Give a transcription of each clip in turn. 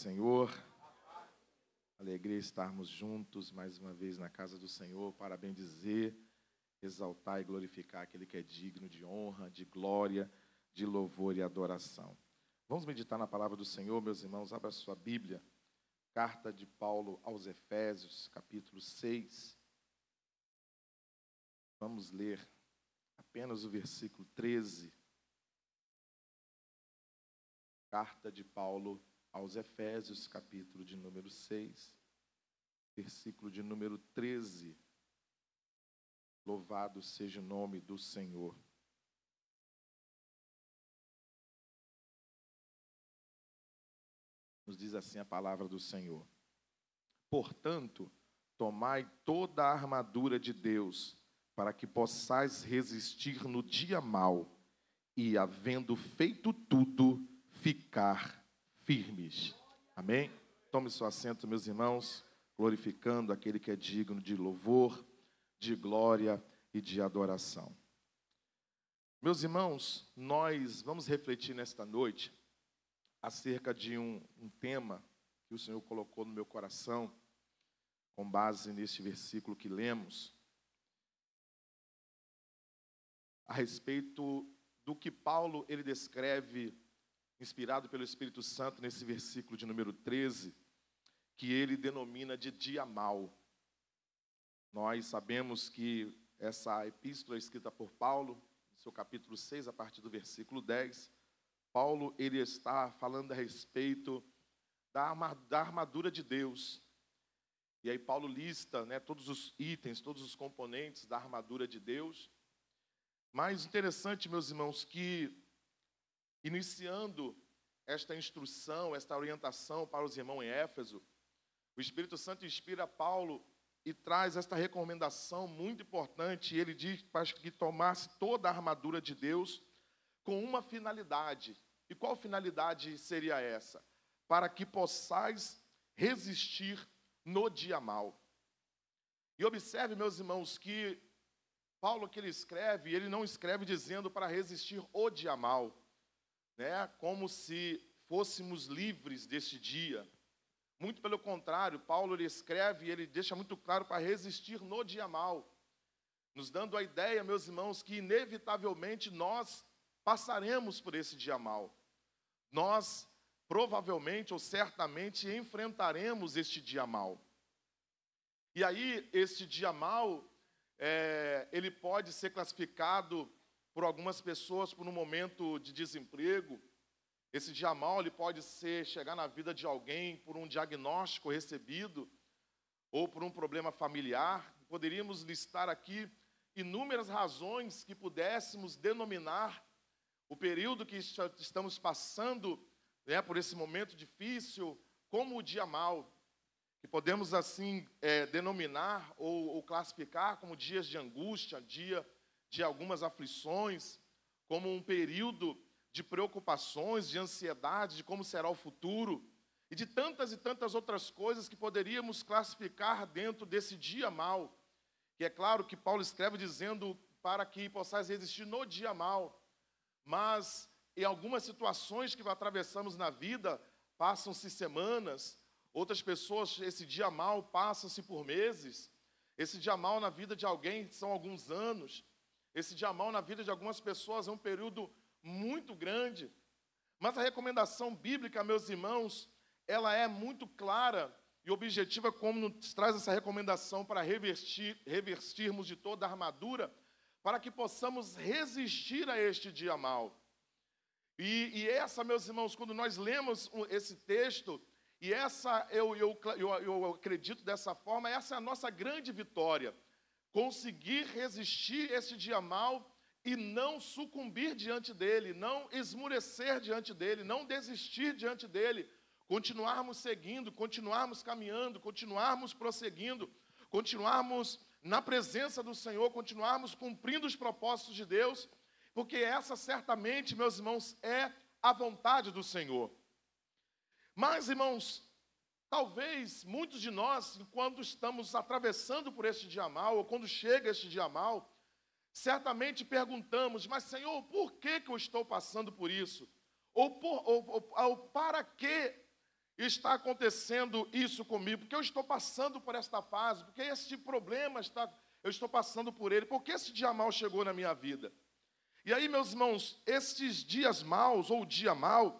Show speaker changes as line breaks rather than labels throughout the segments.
Senhor. Alegria estarmos juntos mais uma vez na casa do Senhor para bendizer, exaltar e glorificar aquele que é digno de honra, de glória, de louvor e adoração. Vamos meditar na palavra do Senhor, meus irmãos. Abra sua Bíblia, carta de Paulo aos Efésios, capítulo 6. Vamos ler apenas o versículo 13. Carta de Paulo aos Efésios, capítulo de número 6, versículo de número 13. Louvado seja o nome do Senhor. Nos diz assim a palavra do Senhor. Portanto, tomai toda a armadura de Deus, para que possais resistir no dia mau, e, havendo feito tudo, ficar firmes. Amém? Tome seu assento, meus irmãos, glorificando aquele que é digno de louvor, de glória e de adoração. Meus irmãos, nós vamos refletir nesta noite acerca de um tema que o Senhor colocou no meu coração, com base neste versículo que lemos, a respeito do que Paulo ele descreve, inspirado pelo Espírito Santo, nesse versículo de número 13, que ele denomina de dia mau. Nós sabemos que essa epístola é escrita por Paulo, no seu capítulo 6, a partir do versículo 10, Paulo ele está falando a respeito da armadura de Deus. E aí Paulo lista, todos os itens, todos os componentes da armadura de Deus. Mas interessante, meus irmãos, que iniciando esta instrução, esta orientação para os irmãos em Éfeso, o Espírito Santo inspira Paulo e traz esta recomendação muito importante. Ele diz para que tomasse toda a armadura de Deus com uma finalidade. E qual finalidade seria essa? Para que possais resistir no dia mau. E observe, meus irmãos, que Paulo que ele não escreve dizendo para resistir o dia mau, como se fôssemos livres deste dia. Muito pelo contrário, Paulo ele escreve e ele deixa muito claro para resistir no dia mau, nos dando a ideia, meus irmãos, que inevitavelmente nós passaremos por esse dia mau. Nós provavelmente ou certamente enfrentaremos este dia mau. E aí, este dia mau, ele pode ser classificado por algumas pessoas por um momento de desemprego. Esse dia mau ele pode chegar na vida de alguém por um diagnóstico recebido ou por um problema familiar. Poderíamos listar aqui inúmeras razões que pudéssemos denominar o período que estamos passando, por esse momento difícil, como o dia mau, que podemos assim denominar ou classificar como dias de angústia, dia de algumas aflições, como um período de preocupações, de ansiedade, de como será o futuro, e de tantas e tantas outras coisas que poderíamos classificar dentro desse dia mau, que é claro que Paulo escreve dizendo para que possais resistir no dia mau, mas em algumas situações que atravessamos na vida, passam-se semanas, outras pessoas, esse dia mau passa-se por meses, esse dia mau na vida de alguém são alguns anos, esse dia mau na vida de algumas pessoas é um período muito grande. Mas a recomendação bíblica, meus irmãos, ela é muito clara e objetiva, como nos traz essa recomendação para revestirmos de toda a armadura, para que possamos resistir a este dia mau. E essa, meus irmãos, quando nós lemos esse texto, e essa, eu acredito dessa forma, essa é a nossa grande vitória. Conseguir resistir esse dia mau e não sucumbir diante dele, não esmurecer diante dele, não desistir diante dele, continuarmos seguindo, continuarmos caminhando, continuarmos prosseguindo, continuarmos na presença do Senhor, continuarmos cumprindo os propósitos de Deus, porque essa certamente, meus irmãos, é a vontade do Senhor. Mas, irmãos, talvez muitos de nós, quando estamos atravessando por este dia mau, ou quando chega este dia mau, certamente perguntamos, mas Senhor, por que eu estou passando por isso? Ou para que está acontecendo isso comigo? Porque eu estou passando por esta fase, porque este problema eu estou passando por ele, porque esse dia mau chegou na minha vida. E aí, meus irmãos, estes dias maus, ou dia mau,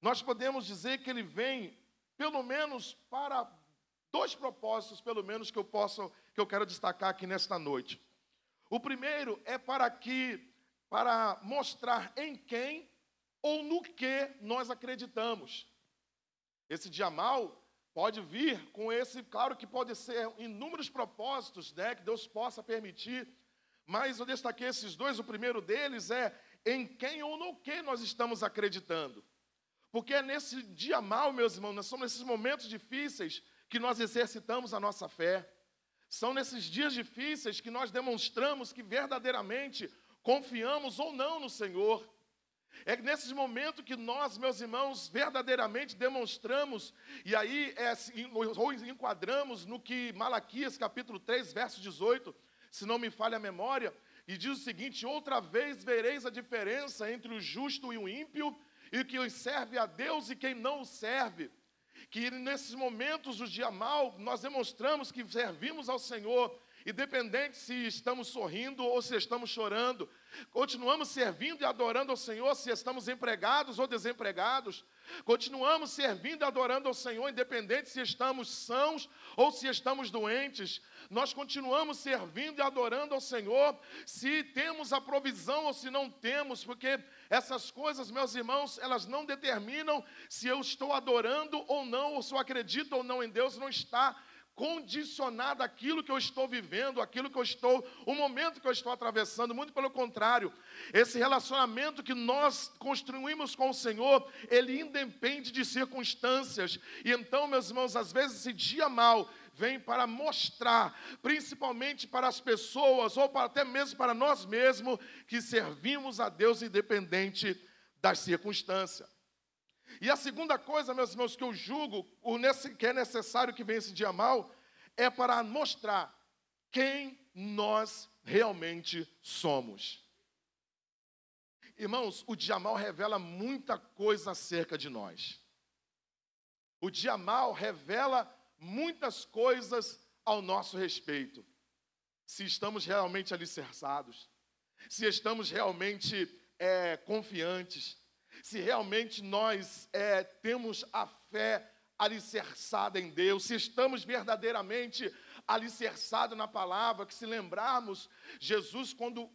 nós podemos dizer que ele vem, pelo menos, para dois propósitos, pelo menos, que eu quero destacar aqui nesta noite. O primeiro é para mostrar em quem ou no que nós acreditamos. Esse dia mau pode vir com claro que pode ser inúmeros propósitos, né, que Deus possa permitir, mas eu destaquei esses dois. O primeiro deles é em quem ou no que nós estamos acreditando. Porque é nesse dia mau, meus irmãos, são nesses momentos difíceis que nós exercitamos a nossa fé. São nesses dias difíceis que nós demonstramos que verdadeiramente confiamos ou não no Senhor. É nesses momentos que nós, meus irmãos, verdadeiramente demonstramos, e aí ou enquadramos no que Malaquias capítulo 3, verso 18, se não me falha a memória, e diz o seguinte: outra vez vereis a diferença entre o justo e o ímpio, e que serve a Deus e quem não o serve. Que nesses momentos do dia mau, nós demonstramos que servimos ao Senhor, independente se estamos sorrindo ou se estamos chorando. Continuamos servindo e adorando ao Senhor, se estamos empregados ou desempregados. Continuamos servindo e adorando ao Senhor, independente se estamos sãos ou se estamos doentes. Nós continuamos servindo e adorando ao Senhor, se temos a provisão ou se não temos, porque essas coisas, meus irmãos, elas não determinam se eu estou adorando ou não, ou se eu acredito ou não em Deus. Não está condicionado àquilo que eu estou vivendo, o momento que eu estou atravessando. Muito pelo contrário, esse relacionamento que nós construímos com o Senhor, ele independe de circunstâncias. E então, meus irmãos, às vezes esse dia mau vem para mostrar, principalmente para as pessoas, ou até mesmo para nós mesmos, que servimos a Deus independente das circunstâncias. E a segunda coisa, meus irmãos, que eu julgo que é necessário que venha esse dia mau, é para mostrar quem nós realmente somos. Irmãos, o dia mau revela muita coisa acerca de nós. O dia mau revela muitas coisas ao nosso respeito. Se estamos realmente alicerçados, se estamos realmente confiantes, se realmente nós temos a fé alicerçada em Deus, se estamos verdadeiramente alicerçados na palavra, que se lembrarmos, Jesus quando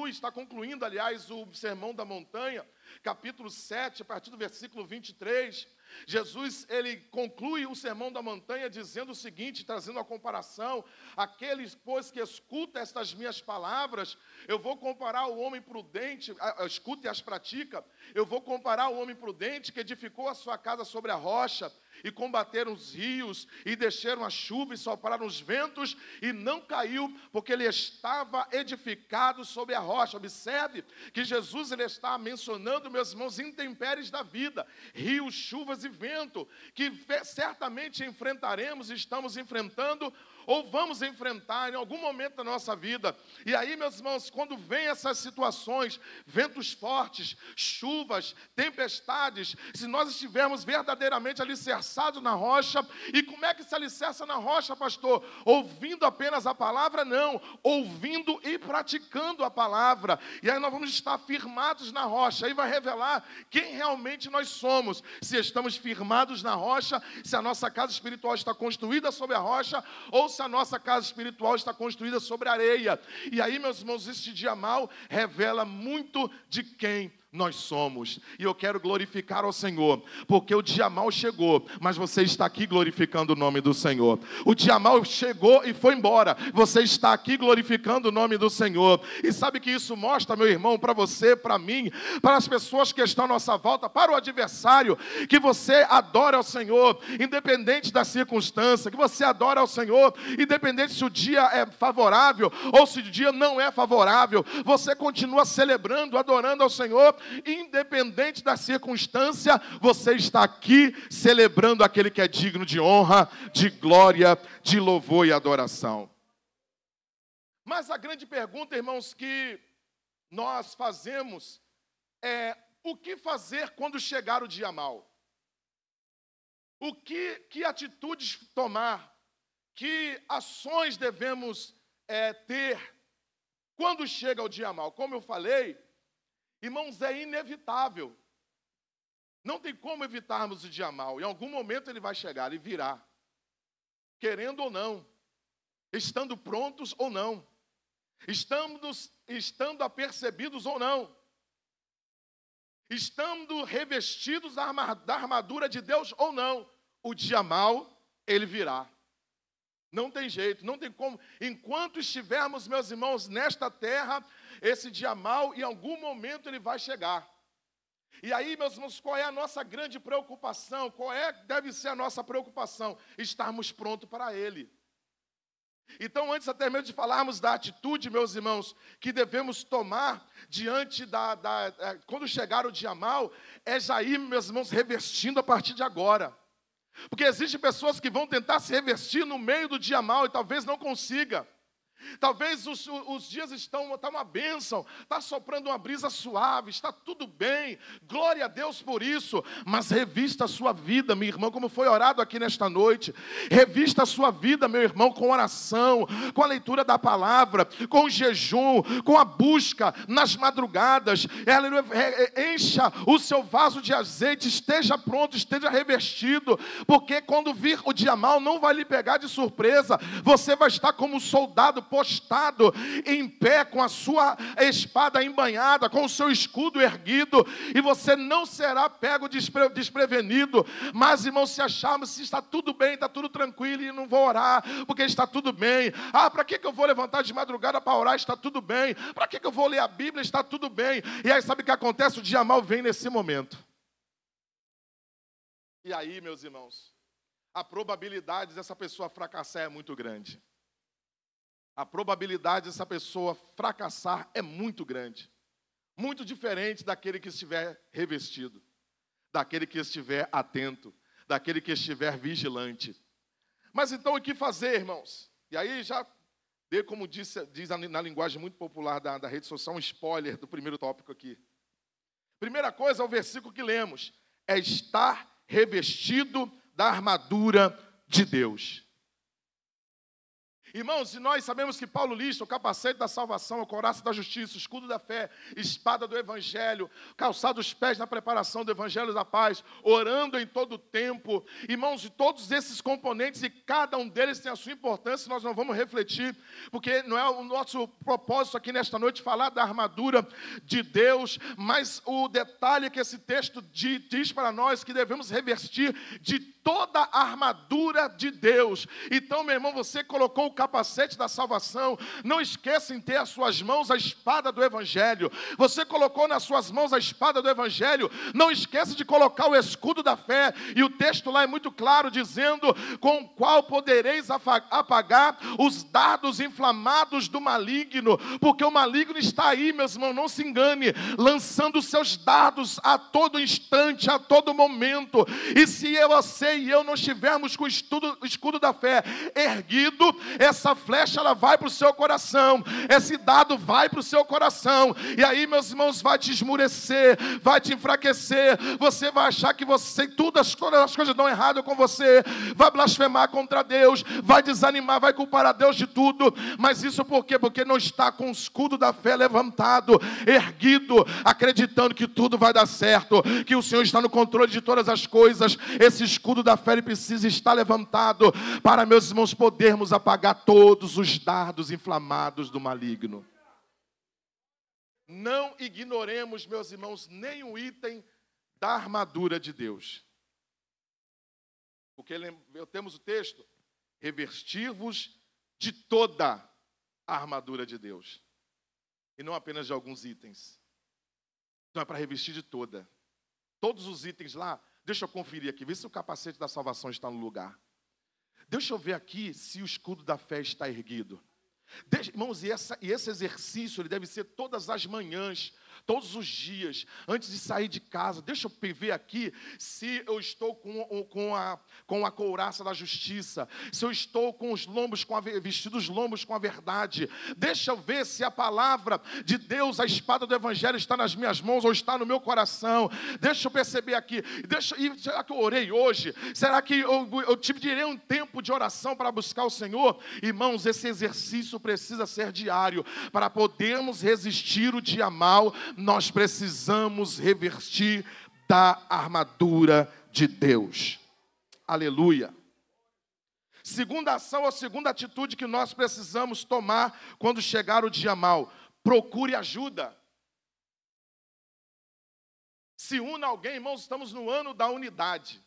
está concluindo, aliás, o Sermão da Montanha, capítulo 7, a partir do versículo 23, Jesus, ele conclui o Sermão da Montanha dizendo o seguinte, trazendo a comparação: aqueles, pois, que escutam estas minhas palavras, eu vou comparar o homem prudente, escuta e as pratica, eu vou comparar o homem prudente que edificou a sua casa sobre a rocha, e combateram os rios, e desceram a chuva, e sopraram os ventos, e não caiu, porque ele estava edificado sobre a rocha. Observe que Jesus, ele está mencionando, meus irmãos, intempéries da vida, rios, chuvas e vento, que certamente enfrentaremos, estamos enfrentando, ou vamos enfrentar em algum momento da nossa vida. E aí, meus irmãos, quando vem essas situações, ventos fortes, chuvas, tempestades, se nós estivermos verdadeiramente alicerçados na rocha, e como é que se alicerça na rocha, pastor? Ouvindo apenas a palavra? Não, ouvindo e praticando a palavra. E aí nós vamos estar firmados na rocha, aí vai revelar quem realmente nós somos, se estamos firmados na rocha, se a nossa casa espiritual está construída sobre a rocha, ou se a nossa casa espiritual está construída sobre areia. E aí, meus irmãos, este dia mau revela muito de quem nós somos. E eu quero glorificar ao Senhor, porque o dia mau chegou, mas você está aqui glorificando o nome do Senhor. O dia mau chegou e foi embora, você está aqui glorificando o nome do Senhor. E sabe que isso mostra, meu irmão, para você, para mim, para as pessoas que estão à nossa volta, para o adversário, que você adora ao Senhor, independente da circunstância, que você adora ao Senhor, independente se o dia é favorável ou se o dia não é favorável, você continua celebrando, adorando ao Senhor, independente da circunstância. Você está aqui celebrando aquele que é digno de honra, de glória, de louvor e adoração. Mas a grande pergunta, irmãos, que nós fazemos é: o que fazer quando chegar o dia mau? Que atitudes tomar? Que ações devemos ter quando chega o dia mau? Como eu falei, irmãos, é inevitável. Não tem como evitarmos o dia mau. Em algum momento ele vai chegar e virá. Querendo ou não. Estando prontos ou não. Estando apercebidos ou não. Estando revestidos da armadura de Deus ou não. O dia mau, ele virá. Não tem jeito, não tem como. Enquanto estivermos, meus irmãos, nesta terra, esse dia mau, em algum momento ele vai chegar. E aí, meus irmãos, qual é a nossa grande preocupação? Deve ser a nossa preocupação? Estarmos prontos para ele. Então, antes até mesmo de falarmos da atitude, meus irmãos, que devemos tomar diante quando chegar o dia mau, é já ir, meus irmãos, revestindo a partir de agora. Porque existem pessoas que vão tentar se revestir no meio do dia mau e talvez não consiga. Talvez os dias está uma bênção, está soprando uma brisa suave, está tudo bem, glória a Deus por isso, mas revista a sua vida, meu irmão, como foi orado aqui nesta noite, revista a sua vida, meu irmão, com oração, com a leitura da palavra, com o jejum, com a busca nas madrugadas, encha o seu vaso de azeite, esteja pronto, esteja revestido, porque quando vir o dia mau, não vai lhe pegar de surpresa, você vai estar como um soldado postado em pé, com a sua espada embanhada, com o seu escudo erguido, e você não será pego desprevenido. Mas, irmão, se acharmos, se está tudo bem, está tudo tranquilo, e não vou orar, porque está tudo bem. Para que eu vou levantar de madrugada para orar? Está tudo bem. Para que eu vou ler a Bíblia? Está tudo bem. E aí, sabe o que acontece? O dia mau vem nesse momento. E aí, meus irmãos, a probabilidade dessa pessoa fracassar é muito grande. A probabilidade dessa pessoa fracassar é muito grande. Muito diferente daquele que estiver revestido, daquele que estiver atento, daquele que estiver vigilante. Mas então o que fazer, irmãos? E aí já dei, como diz na linguagem muito popular da rede social, um spoiler do primeiro tópico aqui. Primeira coisa, o versículo que lemos, é estar revestido da armadura de Deus. Irmãos, e nós sabemos que Paulo lista o capacete da salvação, o couraça da justiça, o escudo da fé, espada do evangelho, calçado os pés na preparação do evangelho da paz, orando em todo o tempo. Irmãos, e todos esses componentes, e cada um deles tem a sua importância, nós não vamos refletir, porque não é o nosso propósito aqui nesta noite falar da armadura de Deus, mas o detalhe que esse texto diz para nós que devemos revestir de toda a armadura de Deus. Então, meu irmão, você colocou o capacete da salvação, não esqueça em ter às suas mãos a espada do evangelho. Você colocou nas suas mãos a espada do evangelho, não esqueça de colocar o escudo da fé, e o texto lá é muito claro, dizendo, com o qual podereis apagar os dardos inflamados do maligno, porque o maligno está aí, meus irmãos, não se engane, lançando seus dardos a todo instante, a todo momento, e se você e eu não estivermos com o escudo da fé erguido, essa flecha ela vai para o seu coração, esse dado vai para o seu coração, e aí, meus irmãos, vai te esmurecer, vai te enfraquecer, você vai achar que todas as coisas dão errado com você, vai blasfemar contra Deus, vai desanimar, vai culpar a Deus de tudo, mas isso por quê? Porque não está com o escudo da fé levantado, erguido, acreditando que tudo vai dar certo, que o Senhor está no controle de todas as coisas. Esse escudo da fé ele precisa estar levantado para, meus irmãos, podermos apagar todos os dardos inflamados do maligno. Não ignoremos, meus irmãos, nenhum item da armadura de Deus. Porque temos o texto, revestir-vos de toda a armadura de Deus. E não apenas de alguns itens. Então é para revestir de toda. Todos os itens lá. Deixa eu conferir aqui, ver se o capacete da salvação está no lugar. Deixa eu ver aqui se o escudo da fé está erguido. Irmãos, e esse exercício ele deve ser todas as manhãs, todos os dias, antes de sair de casa, deixa eu ver aqui se eu estou com a couraça da justiça, se eu estou com os lombos, vestidos os lombos com a verdade. Deixa eu ver se a palavra de Deus, a espada do evangelho está nas minhas mãos ou está no meu coração. Deixa eu perceber aqui. Será que eu orei hoje? Será que eu tirei um tempo de oração para buscar o Senhor? Irmãos, esse exercício precisa ser diário. Para podermos resistir o dia mau, nós precisamos revestir da armadura de Deus. Aleluia. Segunda ação ou segunda atitude que nós precisamos tomar quando chegar o dia mau: procure ajuda. Se una alguém, irmãos, estamos no ano da unidade.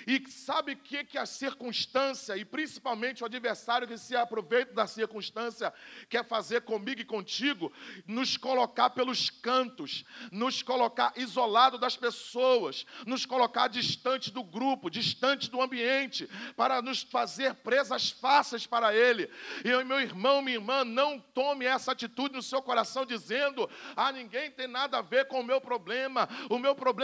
E sabe o que a circunstância, e principalmente o adversário que se aproveita da circunstância, quer fazer comigo e contigo? Nos colocar pelos cantos, nos colocar isolado das pessoas, nos colocar distante do grupo, distante do ambiente, para nos fazer presas fáceis para ele. E meu irmão, minha irmã, não tome essa atitude no seu coração dizendo: ninguém tem nada a ver com o meu problema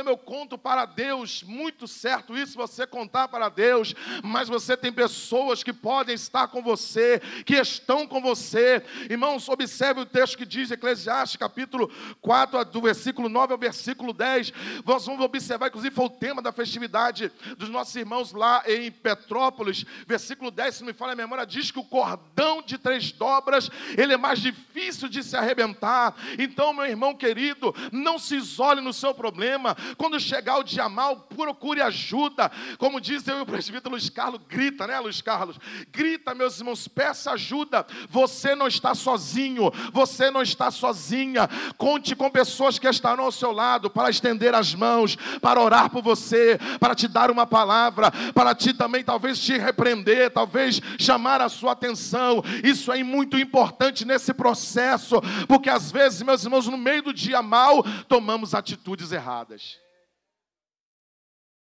eu conto para Deus. Muito certo isso, você contar para Deus, mas você tem pessoas que podem estar com você, que estão com você. Irmãos, observe o texto que diz, Eclesiastes, capítulo 4, do versículo 9 ao versículo 10. Nós vamos observar, inclusive foi o tema da festividade dos nossos irmãos lá em Petrópolis. Versículo 10, se não me falha a memória, diz que o cordão de 3 dobras, ele é mais difícil de se arrebentar. Então, meu irmão querido, não se isole no seu problema. Quando chegar o dia mau, procure ajuda. Como diz o presbítero Luiz Carlos, grita, né, Luiz Carlos? Grita, meus irmãos, peça ajuda. Você não está sozinho, você não está sozinha. Conte com pessoas que estarão ao seu lado para estender as mãos, para orar por você, para te dar uma palavra, para te também talvez te repreender, talvez chamar a sua atenção. Isso é muito importante nesse processo, porque às vezes, meus irmãos, no meio do dia mau, tomamos atitudes erradas.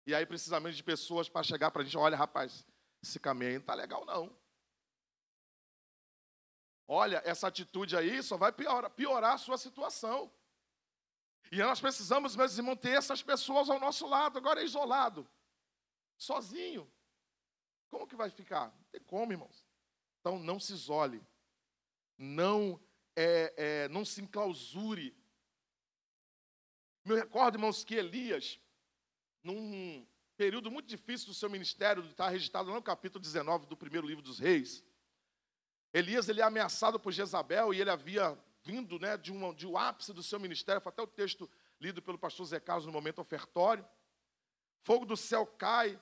E aí precisamente de pessoas para chegar para a gente: olha, rapaz, esse caminho aí não está legal não. Olha, essa atitude aí só vai piorar a sua situação. E nós precisamos, meus irmãos, ter essas pessoas ao nosso lado. Agora é isolado, sozinho. Como que vai ficar? Não tem como, irmãos. Então não se isole. Não se enclausure. Me recordo, irmãos, que Elias, num período muito difícil do seu ministério, está registrado no capítulo 19 do primeiro livro dos Reis, Elias, ele é ameaçado por Jezabel, e ele havia vindo, né, de um ápice do seu ministério. Foi até o texto lido pelo pastor Zé Carlos no momento ofertório. Fogo do céu cai,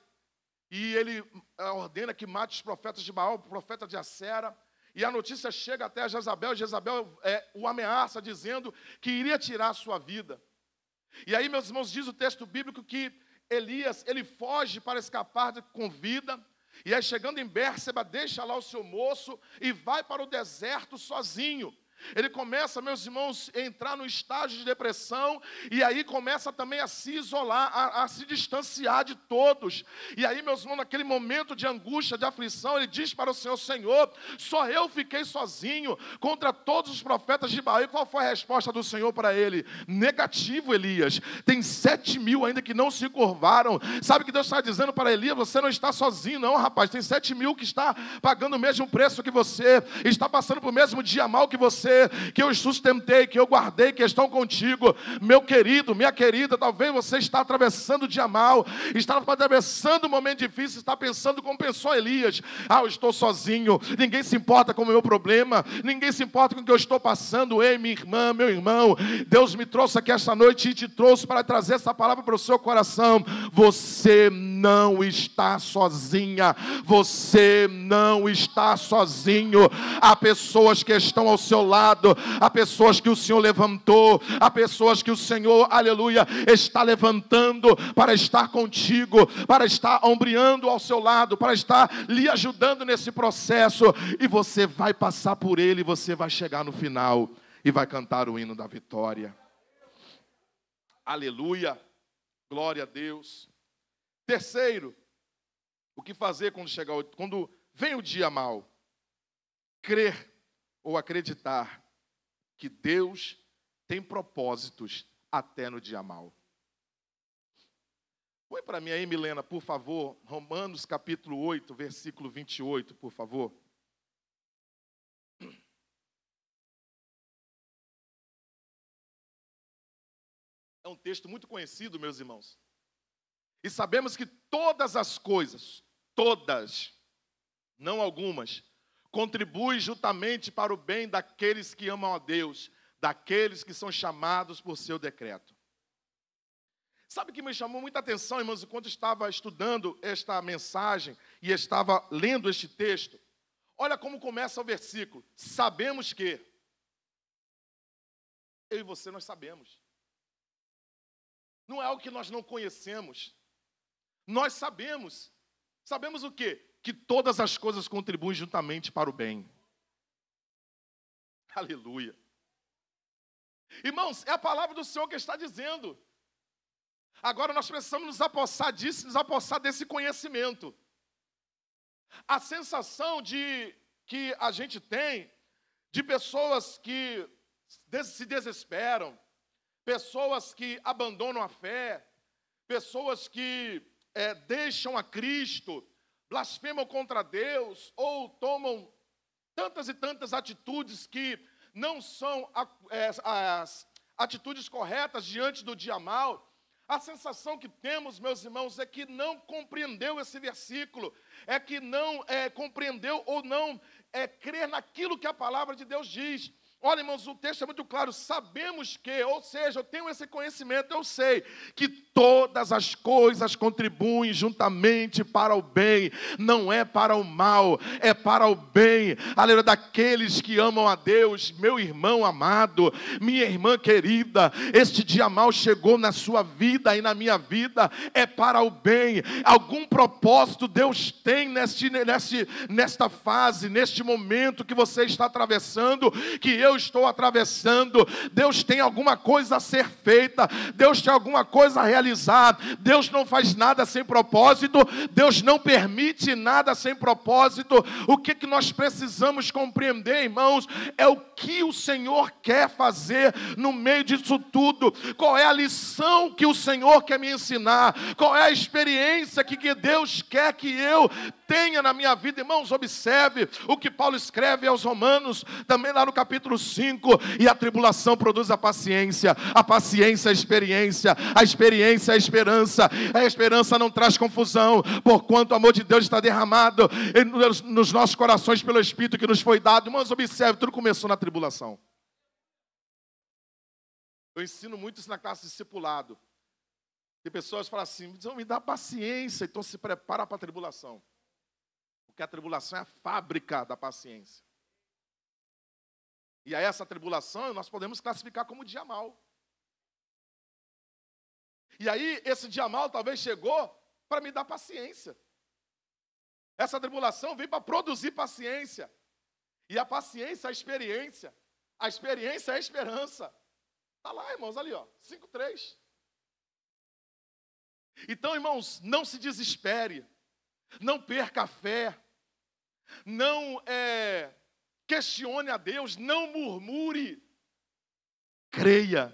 e ele ordena que mate os profetas de Baal, o profeta de Acera, e a notícia chega até a Jezabel, e Jezabel o ameaça, dizendo que iria tirar a sua vida. E aí, meus irmãos, diz o texto bíblico que Elias, ele foge para escapar com vida, e aí chegando em Bérseba, deixa lá o seu moço e vai para o deserto sozinho. Ele começa, meus irmãos, a entrar no estágio de depressão, e aí começa também a se isolar, a se distanciar de todos. E aí, meus irmãos, naquele momento de angústia, de aflição, ele diz para o Senhor: Senhor, só eu fiquei sozinho contra todos os profetas de Baal. E qual foi a resposta do Senhor para ele? Negativo, Elias. Tem 7.000 ainda que não se curvaram. Sabe o que Deus está dizendo para Elias? Você não está sozinho, não, rapaz. Tem 7.000 que está pagando o mesmo preço que você, está passando por mesmo dia mau que você, que eu sustentei, que eu guardei, que estão contigo. Meu querido, minha querida, talvez você está atravessando o dia mau, está atravessando um momento difícil, está pensando como pensou Elias: eu estou sozinho, ninguém se importa com o meu problema, ninguém se importa com o que eu estou passando. Ei, minha irmã, meu irmão, Deus me trouxe aqui esta noite e te trouxe para trazer essa palavra para o seu coração. Você não está sozinha, você não está sozinho. Há pessoas que estão ao seu lado, há pessoas que o Senhor levantou, há pessoas que o Senhor, aleluia, está levantando para estar contigo, para estar ombreando ao seu lado, para estar lhe ajudando nesse processo, e você vai passar por ele, você vai chegar no final e vai cantar o hino da vitória. Aleluia, glória a Deus. Terceiro, o que fazer quando vem o dia mau? Crer ou acreditar que Deus tem propósitos até no dia mau. Põe para mim aí, Milena, por favor, Romanos capítulo 8, versículo 28, por favor. É um texto muito conhecido, meus irmãos. E sabemos que todas as coisas, todas, não algumas, contribuem juntamente para o bem daqueles que amam a Deus, daqueles que são chamados por seu decreto. Sabe o que me chamou muita atenção, irmãos, enquanto estava estudando esta mensagem e estava lendo este texto? Olha como começa o versículo. Sabemos que. Eu e você, nós sabemos. Não é algo que nós não conhecemos. Nós sabemos. Sabemos o quê? Que todas as coisas contribuem juntamente para o bem. Aleluia. Irmãos, é a palavra do Senhor que está dizendo. Agora nós precisamos nos apossar disso, nos apossar desse conhecimento. A sensação que a gente tem de pessoas que se desesperam, pessoas que abandonam a fé, pessoas que deixam a Cristo, blasfemam contra Deus ou tomam tantas e tantas atitudes que não são as atitudes corretas diante do dia mau. A sensação que temos, meus irmãos, é que não compreendeu esse versículo, é que não compreendeu ou não crer naquilo que a palavra de Deus diz. Olha, irmãos, o texto é muito claro, sabemos que, ou seja, eu tenho esse conhecimento, eu sei que todas as coisas contribuem juntamente para o bem, não é para o mal, é para o bem, aleluia, daqueles que amam a Deus. Meu irmão amado, minha irmã querida, este dia mau chegou na sua vida e na minha vida, é para o bem. Algum propósito Deus tem nesta fase, neste momento que você está atravessando, que eu estou atravessando. Deus tem alguma coisa a ser feita, Deus tem alguma coisa a realizar. Deus não faz nada sem propósito, Deus não permite nada sem propósito. O que nós precisamos compreender, irmãos, é o que o Senhor quer fazer no meio disso tudo. Qual é a lição que o Senhor quer me ensinar? Qual é a experiência que Deus quer que eu tenha na minha vida? Irmãos, observe o que Paulo escreve aos Romanos, também lá no capítulo 5, e a tribulação produz a paciência a experiência a esperança não traz confusão, porquanto o amor de Deus está derramado nos nossos corações pelo Espírito que nos foi dado. Irmãos, observe, tudo começou na tribulação. Eu ensino muito isso na classe de discipulado. Tem pessoas que falam assim, me dá paciência, então se prepara para a tribulação. Porque a tribulação é a fábrica da paciência. E aí essa tribulação nós podemos classificar como dia mau. E aí esse dia mau talvez chegou para me dar paciência. Essa tribulação veio para produzir paciência. E a paciência é a experiência. A experiência é a esperança. Está lá, irmãos, ali, ó, 5:3. Então, irmãos, não se desespere. Não perca a fé. Não questione a Deus, não murmure. Creia,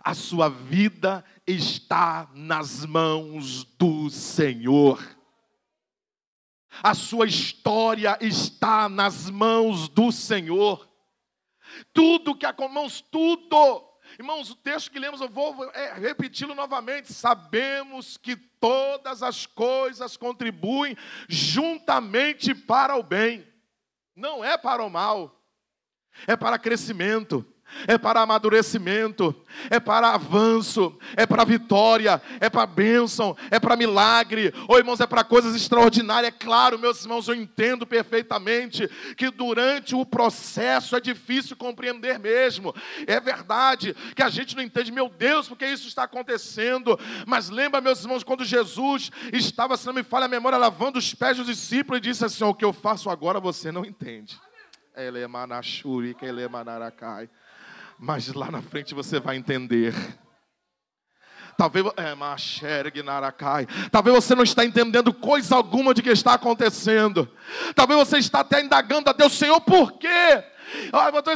a sua vida está nas mãos do Senhor. A sua história está nas mãos do Senhor. Tudo que irmãos, tudo. Irmãos, o texto que lemos, eu vou repeti-lo novamente. Sabemos que todas as coisas contribuem juntamente para o bem. Não é para o mal, é para crescimento, é para amadurecimento, é para avanço, é para vitória, é para bênção, é para milagre. Irmãos, é para coisas extraordinárias. É claro, meus irmãos, eu entendo perfeitamente que durante o processo é difícil compreender mesmo. É verdade que a gente não entende, meu Deus, porque isso está acontecendo. Mas lembra, meus irmãos, quando Jesus estava, se não me falha a memória, lavando os pés dos discípulos e disse assim, o que eu faço agora você não entende. Mas lá na frente você vai entender. Talvez você não está entendendo coisa alguma de que está acontecendo. Talvez você está até indagando a Deus, Senhor, por quê?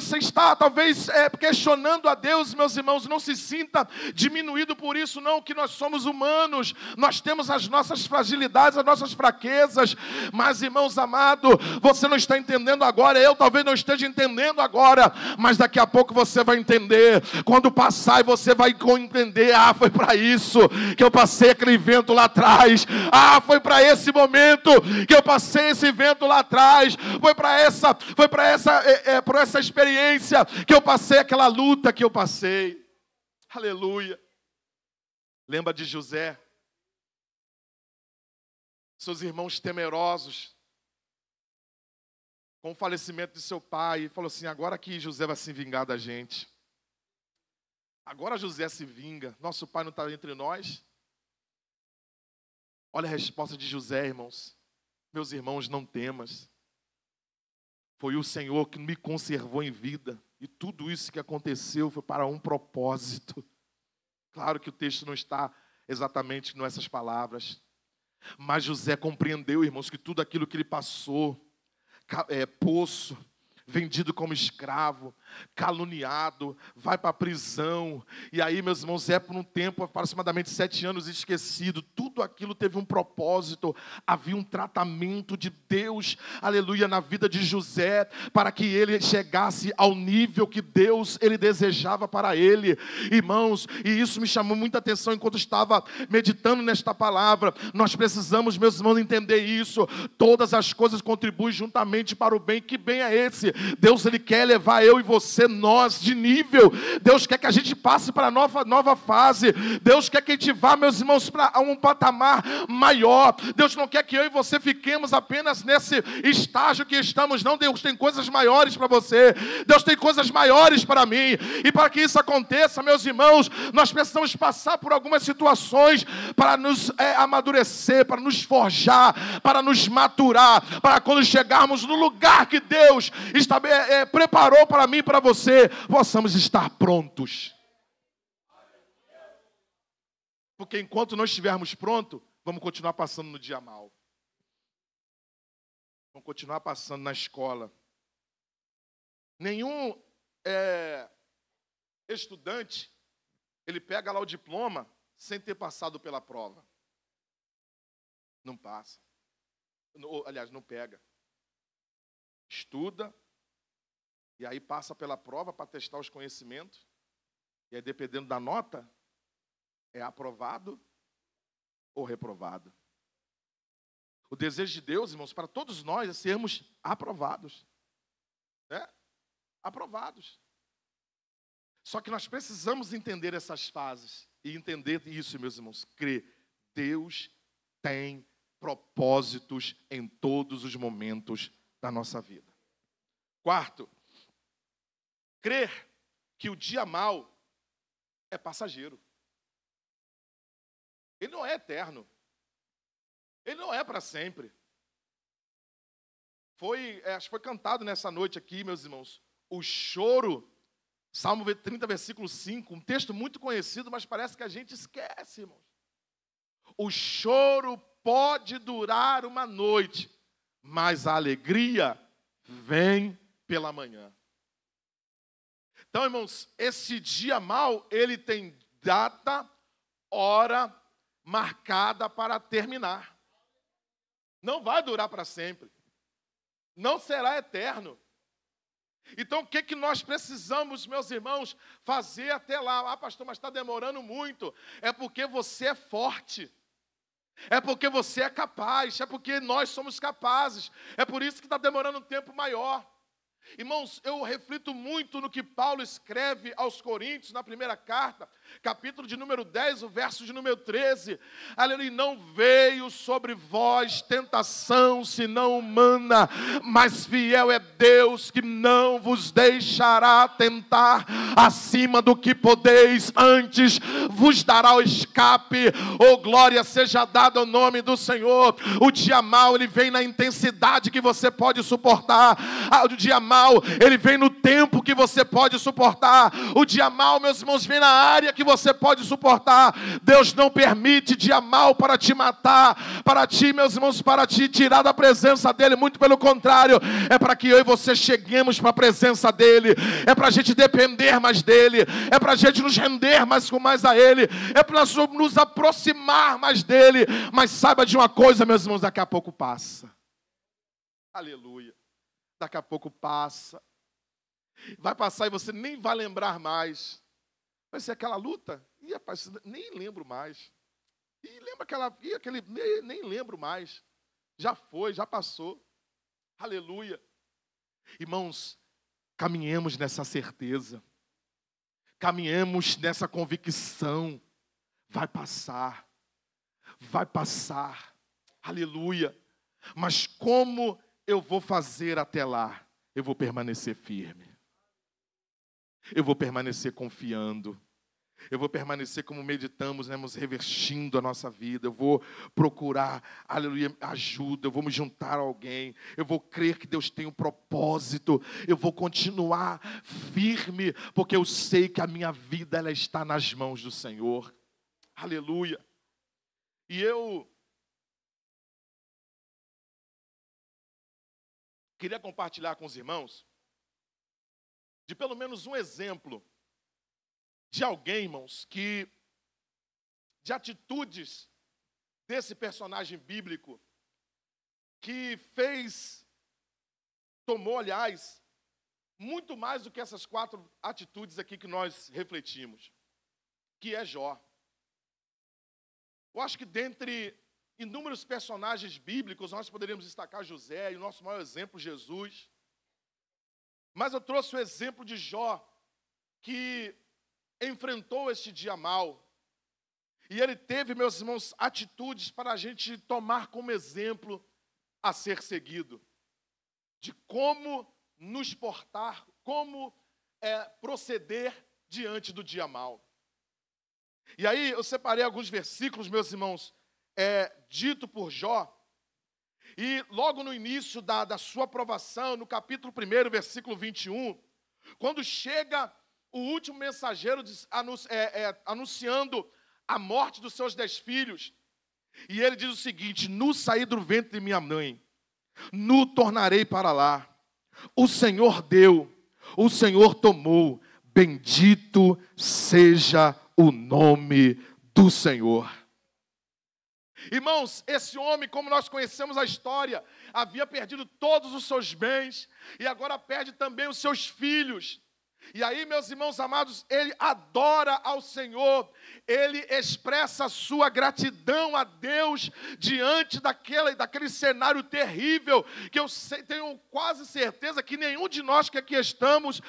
Você está talvez questionando a Deus, meus irmãos, não se sinta diminuído por isso, não, que nós somos humanos, nós temos as nossas fragilidades, as nossas fraquezas, mas, irmãos amados, você não está entendendo agora, eu talvez não esteja entendendo agora, mas daqui a pouco você vai entender, quando passar e você vai entender, foi para isso que eu passei aquele vento lá atrás, foi para esse momento que eu passei esse vento lá atrás, por essa experiência que eu passei, aquela luta que eu passei. Aleluia. Lembra de José? Seus irmãos temerosos com o falecimento de seu pai, e falou assim: agora que José vai se vingar da gente. Agora José se vinga. Nosso pai não está entre nós. Olha a resposta de José, irmãos. Meus irmãos, não temas. Foi o Senhor que me conservou em vida. E tudo isso que aconteceu foi para um propósito. Claro que o texto não está exatamente nessas palavras. Mas José compreendeu, irmãos, que tudo aquilo que ele passou, poço, vendido como escravo, caluniado, vai para a prisão. E aí, meus irmãos, por um tempo, aproximadamente 7 anos, esquecido. Tudo aquilo teve um propósito. Havia um tratamento de Deus, aleluia, na vida de José, para que ele chegasse ao nível que Deus, ele desejava para ele. Irmãos, e isso me chamou muita atenção enquanto estava meditando nesta palavra. Nós precisamos, meus irmãos, entender isso. Todas as coisas contribuem juntamente para o bem. Que bem é esse? Deus, ele quer levar eu e você, nós, de nível. Deus quer que a gente passe para a nova fase. Deus quer que a gente vá, meus irmãos, para um patamar maior. Deus não quer que eu e você fiquemos apenas nesse estágio que estamos, não. Deus tem coisas maiores para você. Deus tem coisas maiores para mim. E para que isso aconteça, meus irmãos, nós precisamos passar por algumas situações para nos amadurecer, para nos forjar, para nos maturar, para quando chegarmos no lugar que Deus preparou para mim e para você, possamos estar prontos. Porque enquanto não estivermos prontos, vamos continuar passando no dia mal. Vamos continuar passando na escola. Nenhum estudante, ele pega lá o diploma sem ter passado pela prova. Não passa. Aliás, não pega. Estuda, e aí passa pela prova para testar os conhecimentos, e aí dependendo da nota, é aprovado ou reprovado. O desejo de Deus, irmãos, para todos nós é sermos aprovados. Aprovados. Só que nós precisamos entender essas fases, e entender isso, meus irmãos, crer. Deus tem propósitos em todos os momentos da nossa vida. Quarto, crer que o dia mau é passageiro. Ele não é eterno. Ele não é para sempre. Acho que foi cantado nessa noite aqui, meus irmãos, o choro, Salmo 30, versículo 5, um texto muito conhecido, mas parece que a gente esquece, irmãos. O choro pode durar uma noite, mas a alegria vem pela manhã. Então, irmãos, esse dia mau, ele tem data, hora marcada para terminar. Não vai durar para sempre. Não será eterno. Então, o que nós precisamos, meus irmãos, fazer até lá? Pastor, mas está demorando muito. É porque você é forte. É porque você é capaz. É porque nós somos capazes. É por isso que está demorando um tempo maior. Irmãos, eu reflito muito no que Paulo escreve aos Coríntios, na primeira carta, capítulo de número 10, o verso de número 13. Aleluia, não veio sobre vós tentação, senão humana, mas fiel é Deus, que não vos deixará tentar acima do que podeis, antes vos dará o escape. Oh, glória seja dada ao nome do Senhor. O dia mau, ele vem na intensidade que você pode suportar. O dia mau, mal, ele vem no tempo que você pode suportar. O dia mal, meus irmãos, vem na área que você pode suportar. Deus não permite dia mal para te matar, para ti, meus irmãos, para te tirar da presença dele. Muito pelo contrário, é para que eu e você cheguemos para a presença dele, é para a gente depender mais dele, é para a gente nos render mais a ele, é para nos aproximar mais dele. Mas saiba de uma coisa, meus irmãos, daqui a pouco passa. Aleluia. Daqui a pouco passa. Vai passar e você nem vai lembrar mais. Vai ser aquela luta? Ih, rapaz, nem lembro mais. E lembra aquele, nem lembro mais. Já foi, já passou. Aleluia. Irmãos, caminhemos nessa certeza. Caminhemos nessa convicção. Vai passar. Vai passar. Aleluia. Mas como eu vou fazer até lá? Eu vou permanecer firme. Eu vou permanecer confiando. Eu vou permanecer como meditamos, né, revestindo a nossa vida. Eu vou procurar, aleluia, ajuda. Eu vou me juntar a alguém. Eu vou crer que Deus tem um propósito. Eu vou continuar firme, porque eu sei que a minha vida ela está nas mãos do Senhor. Aleluia. E eu queria compartilhar com os irmãos de pelo menos um exemplo de alguém, irmãos, de atitudes desse personagem bíblico que tomou, aliás, muito mais do que essas 4 atitudes aqui que nós refletimos, que é Jó. Eu acho que dentre inúmeros personagens bíblicos, nós poderíamos destacar José e o nosso maior exemplo, Jesus. Mas eu trouxe o exemplo de Jó, que enfrentou este dia mal. E ele teve, meus irmãos, atitudes para a gente tomar como exemplo a ser seguido. De como nos portar, como proceder diante do dia mal. E aí eu separei alguns versículos, meus irmãos, dito por Jó. E logo no início da sua aprovação, no capítulo 1, versículo 21, quando chega o último mensageiro anunciando a morte dos seus 10 filhos, e ele diz o seguinte: nu saí do ventre de minha mãe, nu tornarei para lá. O Senhor deu, o Senhor tomou, bendito seja o nome do Senhor. Irmãos, esse homem, como nós conhecemos a história, havia perdido todos os seus bens e agora perde também os seus filhos. E aí, meus irmãos amados, ele adora ao Senhor, ele expressa a sua gratidão a Deus diante daquele cenário terrível, que eu tenho quase certeza que nenhum de nós que aqui estamos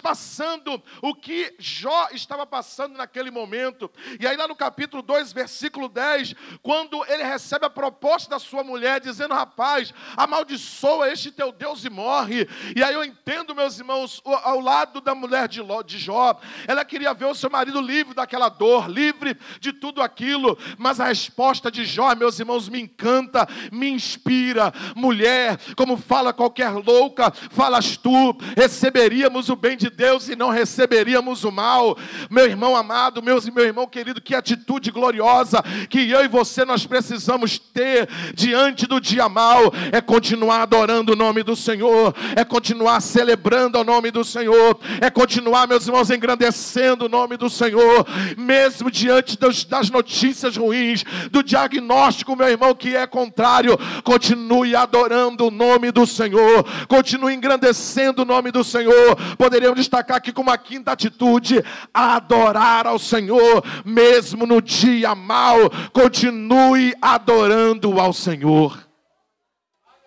passando o que Jó estava passando naquele momento. E aí lá no capítulo 2, versículo 10, quando ele recebe a proposta da sua mulher, dizendo: rapaz, amaldiçoa este teu Deus e morre. E aí eu entendo, meus irmãos, ao lado da mulher de Jó, ela queria ver o seu marido livre daquela dor, livre de tudo aquilo, mas a resposta de Jó, meus irmãos, me encanta, me inspira. Mulher, como fala qualquer louca, falas tu, receberíamos o bem de Deus e não receberíamos o mal. Meu irmão amado, meu irmão querido, que atitude gloriosa que eu e você nós precisamos ter diante do dia mal, é continuar adorando o nome do Senhor, é continuar celebrando o nome do Senhor, é continuar, meus irmãos, engrandecendo o nome do Senhor, mesmo diante das notícias ruins, do diagnóstico, meu irmão, que é contrário. Continue adorando o nome do Senhor, continue engrandecendo o nome do Senhor. Poderíamos destacar aqui como a 5ª atitude: adorar ao Senhor, mesmo no dia mau, continue adorando ao Senhor.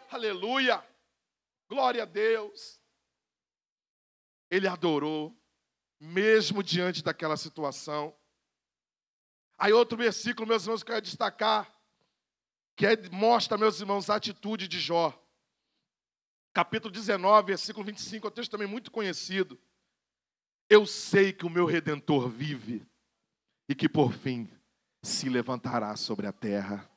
Aleluia, glória a Deus. Ele adorou, mesmo diante daquela situação. Aí outro versículo, meus irmãos, que eu quero destacar, mostra, meus irmãos, a atitude de Jó. Capítulo 19, versículo 25, é um texto também muito conhecido. Eu sei que o meu Redentor vive e que por fim se levantará sobre a terra.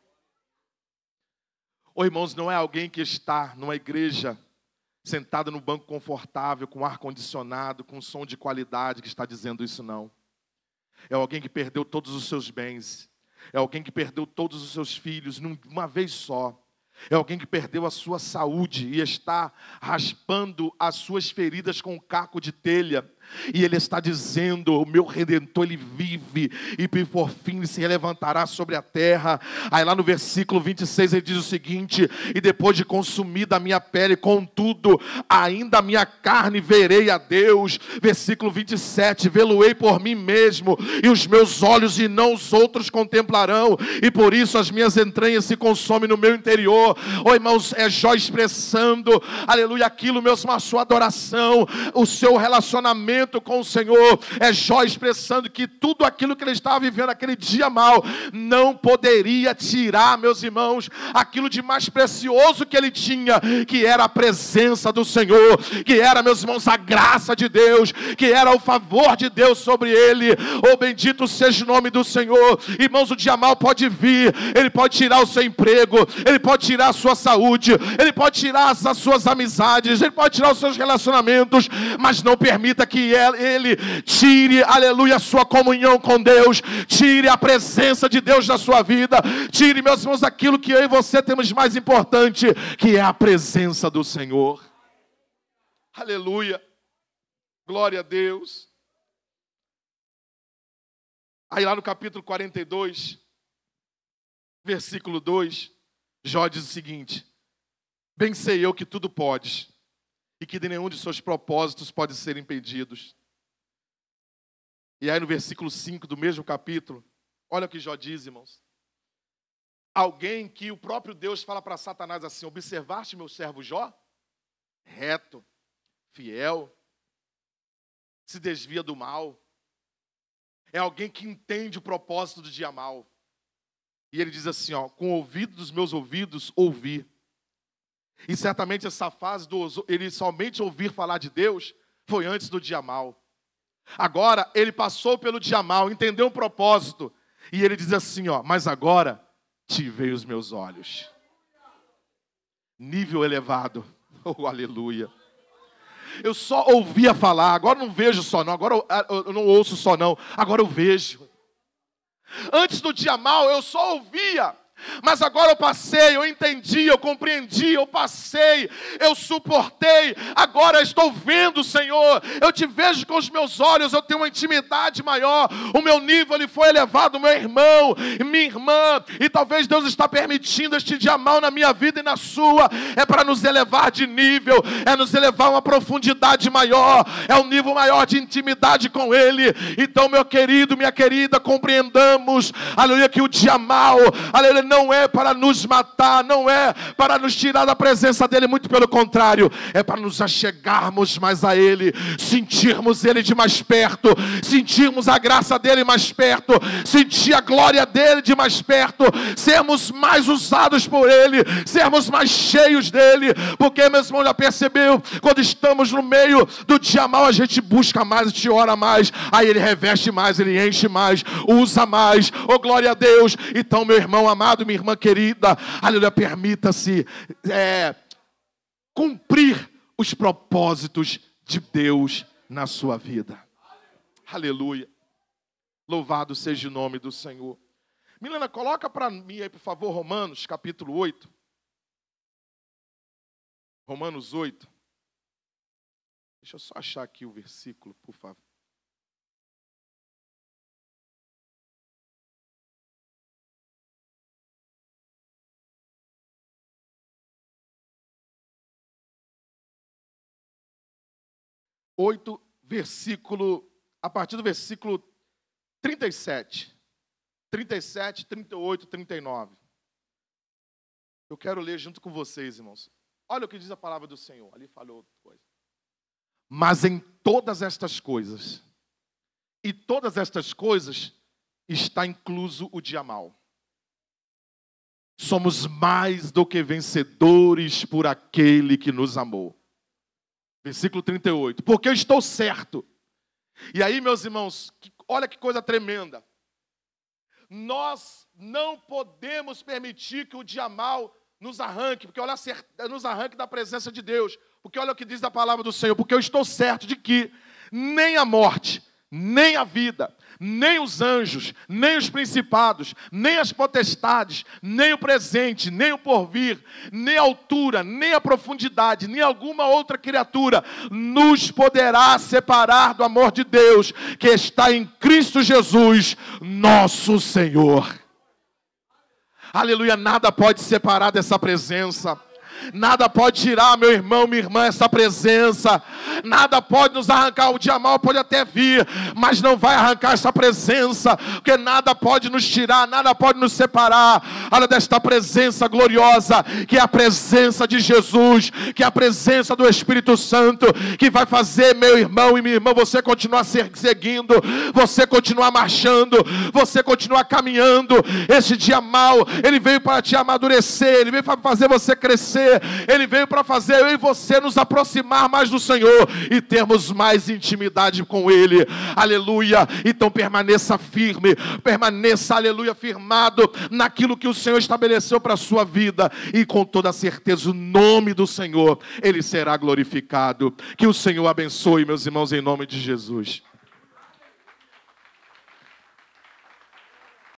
Irmãos, não é alguém que está numa igreja sentada no banco confortável, com ar-condicionado, com som de qualidade, que está dizendo isso, não. É alguém que perdeu todos os seus bens. É alguém que perdeu todos os seus filhos numa vez só. É alguém que perdeu a sua saúde e está raspando as suas feridas com um caco de telha. E ele está dizendo: o meu Redentor, ele vive, e por fim se levantará sobre a terra. Aí lá no versículo 26 ele diz o seguinte: e depois de consumida a minha pele, contudo, ainda a minha carne verei a Deus. Versículo 27, vê-lo-ei por mim mesmo, e os meus olhos e não os outros contemplarão, e por isso as minhas entranhas se consomem no meu interior. Oh, irmãos, é Jó expressando, aleluia, aquilo mesmo, a sua adoração, o seu relacionamento com o Senhor. É Jó expressando que tudo aquilo que ele estava vivendo aquele dia mal não poderia tirar, meus irmãos, aquilo de mais precioso que ele tinha, que era a presença do Senhor, que era, meus irmãos, a graça de Deus, que era o favor de Deus sobre ele. Oh, bendito seja o nome do Senhor. Irmãos, o dia mal pode vir, ele pode tirar o seu emprego, ele pode tirar a sua saúde, ele pode tirar as suas amizades, ele pode tirar os seus relacionamentos, mas não permita que ele tire, aleluia, a sua comunhão com Deus, tire a presença de Deus da sua vida, tire, meus irmãos, aquilo que eu e você temos mais importante, que é a presença do Senhor. Aleluia, glória a Deus. Aí lá no capítulo 42, versículo 2, Jó diz o seguinte: bem sei eu que tudo podes, e que de nenhum de seus propósitos pode ser impedidos. E aí no versículo 5 do mesmo capítulo, olha o que Jó diz, irmãos. Alguém que o próprio Deus fala para Satanás assim: observaste meu servo Jó? Reto, fiel, se desvia do mal. É alguém que entende o propósito do dia mal. E ele diz assim, ó: com o ouvido dos meus ouvidos ouvi. E certamente essa fase do ele somente ouvir falar de Deus foi antes do dia mal. Agora ele passou pelo dia mal, entendeu o propósito, e ele diz assim, ó: mas agora tivei os meus olhos. Nível elevado. Oh, aleluia. Eu só ouvia falar, agora não vejo só não, agora eu não ouço só não, agora eu vejo. Antes do dia mal eu só ouvia, mas agora eu passei, eu entendi, eu compreendi, eu passei, eu suportei. Agora eu estou vendo, Senhor, eu te vejo com os meus olhos, eu tenho uma intimidade maior. O meu nível ele foi elevado, meu irmão, minha irmã. E talvez Deus está permitindo este dia mal na minha vida e na sua. É para nos elevar de nível, é nos elevar a uma profundidade maior, é um nível maior de intimidade com Ele. Então, meu querido, minha querida, compreendamos, aleluia, que o dia mal, aleluia, não é para nos matar, não é para nos tirar da presença dEle, muito pelo contrário, é para nos achegarmos mais a Ele, sentirmos Ele de mais perto, sentirmos a graça dEle mais perto, sentir a glória dEle de mais perto, sermos mais usados por Ele, sermos mais cheios dEle, porque, meu irmão, já percebeu, quando estamos no meio do dia mal, a gente busca mais, a gente ora mais, aí Ele reveste mais, Ele enche mais, usa mais, oh glória a Deus. Então, meu irmão amado, minha irmã querida, aleluia, permita-se cumprir os propósitos de Deus na sua vida. Aleluia. Louvado seja o nome do Senhor. Milena, coloca para mim aí, por favor, Romanos, capítulo 8. Romanos 8. Deixa eu só achar aqui o versículo, por favor. Versículo, a partir do versículo 37, 38, 39. Eu quero ler junto com vocês, irmãos. Olha o que diz a palavra do Senhor. Ali falou outra coisa. Mas em todas estas coisas, e todas estas coisas, está incluso o dia mal. Somos mais do que vencedores por aquele que nos amou. Versículo 38. Porque eu estou certo. E aí, meus irmãos, olha que coisa tremenda. Nós não podemos permitir que o dia mal nos arranque, nos arranque da presença de Deus. Porque olha o que diz a palavra do Senhor, porque eu estou certo de que nem a morte, nem a vida, nem os anjos, nem os principados, nem as potestades, nem o presente, nem o porvir, nem a altura, nem a profundidade, nem alguma outra criatura nos poderá separar do amor de Deus que está em Cristo Jesus, nosso Senhor. Aleluia, nada pode separar dessa presença. Nada pode tirar, meu irmão, minha irmã, essa presença. Nada pode nos arrancar. O dia mal pode até vir, mas não vai arrancar essa presença, porque nada pode nos tirar, nada pode nos separar. Olha desta presença gloriosa, que é a presença de Jesus, que é a presença do Espírito Santo, que vai fazer, meu irmão e minha irmã, você continuar seguindo, você continuar marchando, você continuar caminhando. Esse dia mal, ele veio para te amadurecer, ele veio para fazer você crescer, ele veio para fazer eu e você nos aproximar mais do Senhor e termos mais intimidade com Ele. Aleluia. Então permaneça firme, permaneça, aleluia, firmado naquilo que o Senhor estabeleceu para a sua vida, e com toda certeza o nome do Senhor, Ele será glorificado. Que o Senhor abençoe, meus irmãos, em nome de Jesus.